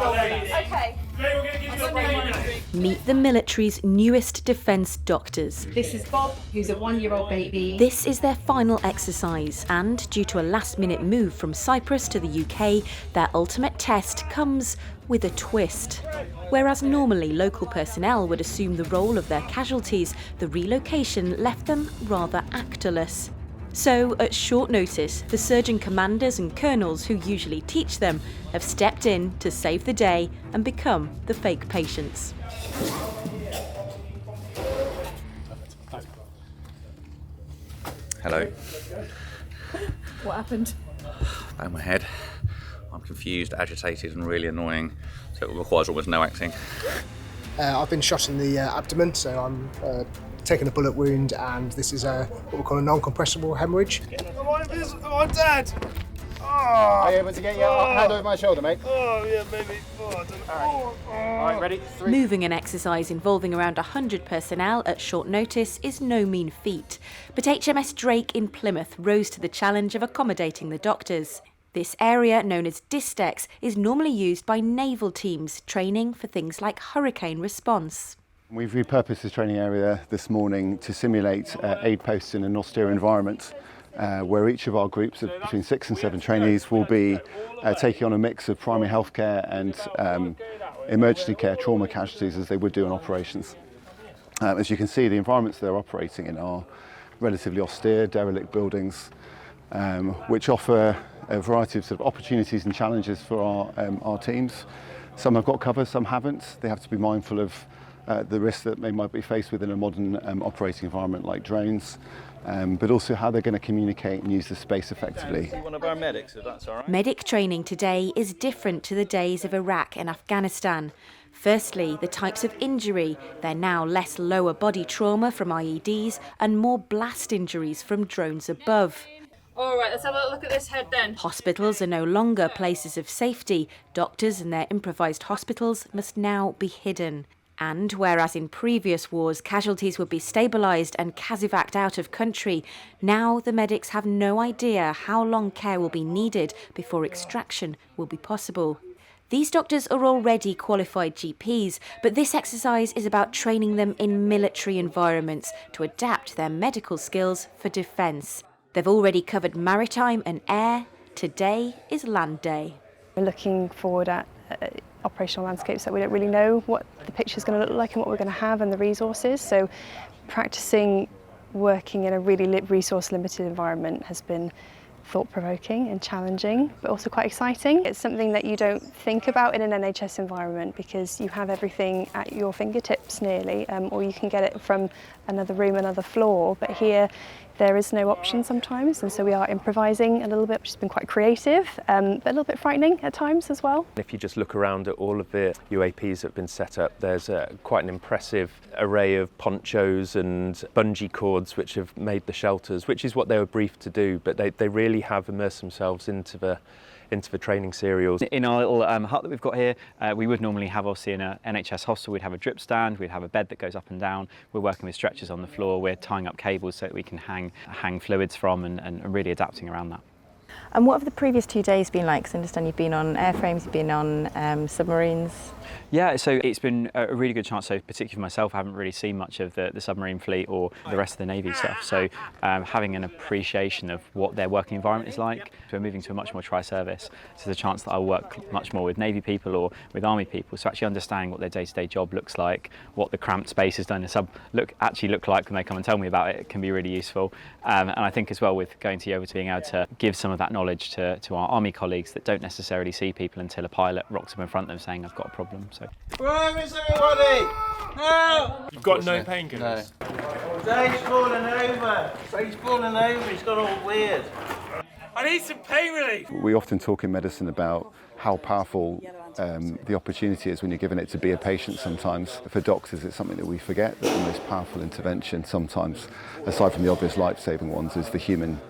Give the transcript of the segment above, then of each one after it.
Okay. Meet the military's newest defence doctors. This is Bob, who's a 1-year-old baby. This is their final exercise, and due to a last-minute move from Cyprus to the UK, their ultimate test comes with a twist. Whereas normally local personnel would assume the role of their casualties, the relocation left them rather actorless. So, at short notice, the surgeon commanders and colonels who usually teach them have stepped in to save the day and become the fake patients. Hello. What happened? Bang my head. I'm confused, agitated and really annoying, so it requires almost no acting. I've been shot in the abdomen, so I'm taking a bullet wound, and this is what we call a non-compressible hemorrhage. I'm dead! Oh. Are you able to get your hand over my shoulder, mate? Oh, yeah, maybe. Oh, I don't know. All right, ready? 3. Moving an exercise involving around 100 personnel at short notice is no mean feat, but HMS Drake in Plymouth rose to the challenge of accommodating the doctors. This area, known as Distex, is normally used by naval teams training for things like hurricane response. We've repurposed this training area this morning to simulate aid posts in an austere environment, where each of our groups of between 6 and 7 trainees will be taking on a mix of primary healthcare and emergency care trauma casualties as they would do in operations. As you can see, the environments they're operating in are relatively austere, derelict buildings, which offer a variety of sort of opportunities and challenges for our teams. Some have got cover, some haven't. They have to be mindful of the risks that they might be faced with in a modern operating environment like drones, but also how they're going to communicate and use the space effectively. One of our medics, if that's all right. Medic training today is different to the days of Iraq and Afghanistan. Firstly, the types of injury. They're now less lower body trauma from IEDs and more blast injuries from drones above. All right, let's have a look at this head then. Hospitals are no longer places of safety. Doctors and their improvised hospitals must now be hidden. And whereas in previous wars casualties would be stabilised and casevaced out of country, now the medics have no idea how long care will be needed before extraction will be possible. These doctors are already qualified GPs, but this exercise is about training them in military environments to adapt their medical skills for defence. They've already covered maritime and air. Today is land day. We're looking forward at operational landscapes that we don't really know what the picture's going to look like and what we're going to have and the resources. So practicing working in a really resource-limited environment has been thought-provoking and challenging, but also quite exciting. It's something that you don't think about in an NHS environment because you have everything at your fingertips nearly, or you can get it from another room, another floor. But here, there is no option sometimes, and so we are improvising a little bit, which has been quite creative, but a little bit frightening at times as well. If you just look around at all of the UAPs that have been set up, there's quite an impressive array of ponchos and bungee cords which have made the shelters, which is what they were briefed to do, but they really have immersed themselves into the training serials. In our little hut that we've got here, we would normally have, obviously in an NHS hostel, we'd have a drip stand, we'd have a bed that goes up and down. We're working with stretchers on the floor, we're tying up cables so that we can hang fluids from and really adapting around that. And what have the previous 2 days been like? 'Cause I understand you've been on airframes, you've been on submarines. Yeah, so it's been a really good chance. So particularly for myself, I haven't really seen much of the submarine fleet or the rest of the Navy stuff. So having an appreciation of what their working environment is like. So we're moving to a much more tri-service. So there's a chance that I'll work much more with Navy people or with Army people. So actually understanding what their day-to-day job looks like, what the cramped spaces down the sub look like when they come and tell me about it, can be really useful. And I think as well with going to Yeovil, to being able to give some of that knowledge to our Army colleagues that don't necessarily see people until a pilot rocks them in front of them saying, I've got a problem. So. Where is everybody? No! You've got no painkillers? No. Dave's falling over. He's falling over. He's got all weird. I need some pain relief. We often talk in medicine about how powerful the opportunity is when you're given it to be a patient sometimes. For doctors, it's something that we forget, that the most powerful intervention sometimes, aside from the obvious life-saving ones, is the human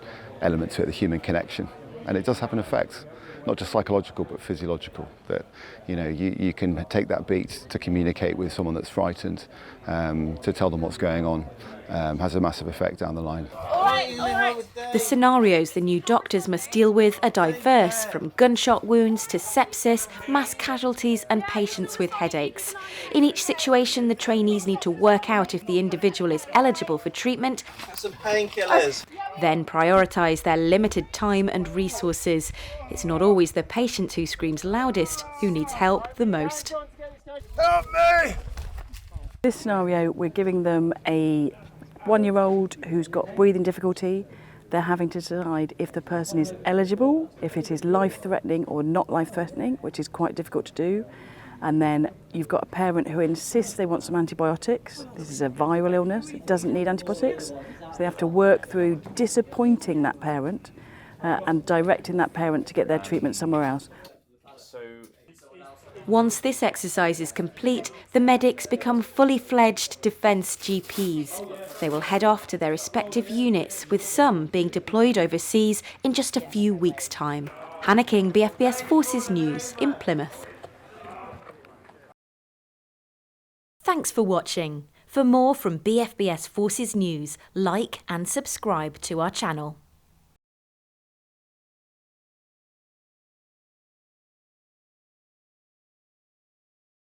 element to it, the human connection. And it does have an effect. Not just psychological but physiological, that you can take that beat to communicate with someone that's frightened, to tell them what's going on, has a massive effect down the line. All right. The scenarios the new doctors must deal with are diverse, from gunshot wounds to sepsis, mass casualties and patients with headaches. In each situation, the trainees need to work out if the individual is eligible for treatment, Some painkillers. then prioritise their limited time and resources. It's not always the patient who screams loudest who needs help the most. Help me! This scenario, we're giving them a 1-year-old who's got breathing difficulty. They're having to decide if the person is eligible, if it is life-threatening or not life-threatening, which is quite difficult to do. And then you've got a parent who insists they want some antibiotics. This is a viral illness, it doesn't need antibiotics. So they have to work through disappointing that parent and directing that parent to get their treatment somewhere else. Once this exercise is complete, the medics become fully fledged defence GPs. They will head off to their respective units, with some being deployed overseas in just a few weeks' time. Hannah King, BFBS Forces News in Plymouth. Thanks for watching. For more from BFBS Forces News, like and subscribe to our channel.